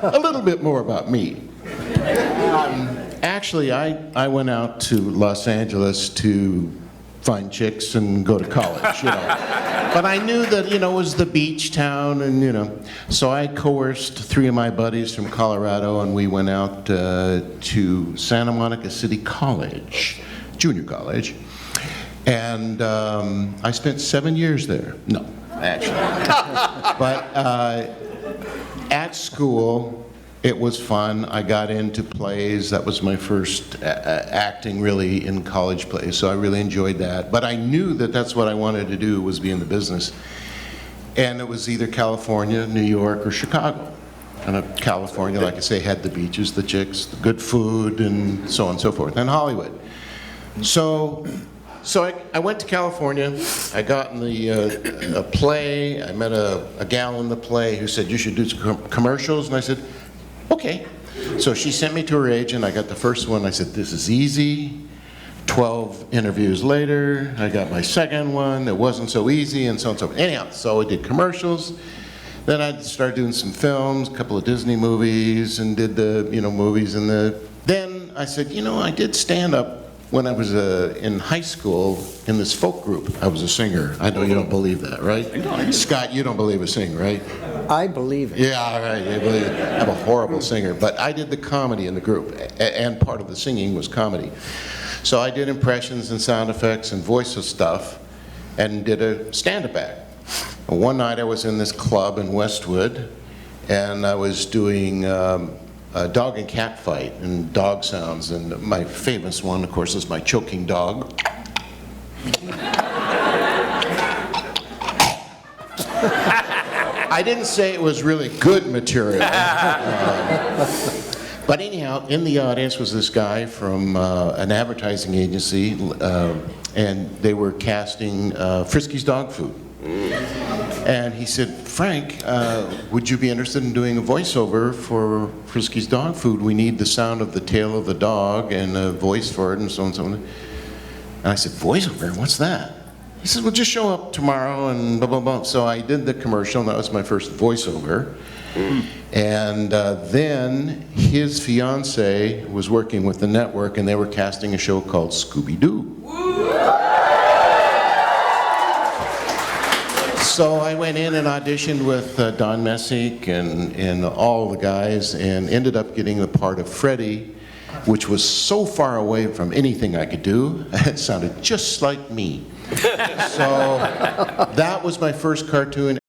a little bit more about me. Actually, I went out to Los Angeles to find chicks and go to college, you know. But I knew that, you know, it was the beach town, and, you know. So I coerced 3 of my buddies from Colorado, and we went out to Santa Monica City College, junior college. And I spent 7 years there. No, actually. But at school, it was fun. I got into plays. That was my first acting really in college plays, so I really enjoyed that. But I knew that that's what I wanted to do, was be in the business. And it was either California, New York, or Chicago. And California, like I say, had the beaches, the chicks, the good food, and so on and so forth, and Hollywood. So I went to California. I got in a play. I met a gal in the play who said, you should do some commercials. And I said, okay. So she sent me to her agent. I got the first one. I said, this is easy. 12 interviews later, I got my second one. It wasn't so easy, and so on and so forth. Anyhow, so I did commercials. Then I started doing some films, a couple of Disney movies, and did the, you know, movies. Then I said, you know, I did stand up when I was in high school in this folk group. I was a singer. I know you don't believe that, right? Scott, you don't believe a singer, right? I believe it. Yeah, all right, you believe it. I'm a horrible singer, but I did the comedy in the group, and part of the singing was comedy. So I did impressions and sound effects and voice of stuff, and did a stand-up act. And one night I was in this club in Westwood, and I was doing a dog and cat fight and dog sounds, and my famous one, of course, is my choking dog. I didn't say it was really good material. But anyhow, in the audience was this guy from an advertising agency, and they were casting Frisky's dog food. And he said, Frank, would you be interested in doing a voiceover for Frisky's dog food? We need the sound of the tail of the dog and a voice for it, and so on and so on. And I said, voiceover? What's that? He said, well, just show up tomorrow and blah, blah, blah. So I did the commercial, and that was my first voiceover. And then his fiance was working with the network, and they were casting a show called Scooby-Doo. So I went in and auditioned with Don Messick and all the guys, and ended up getting the part of Freddy, which was so far away from anything I could do. It sounded just like me. So that was my first cartoon.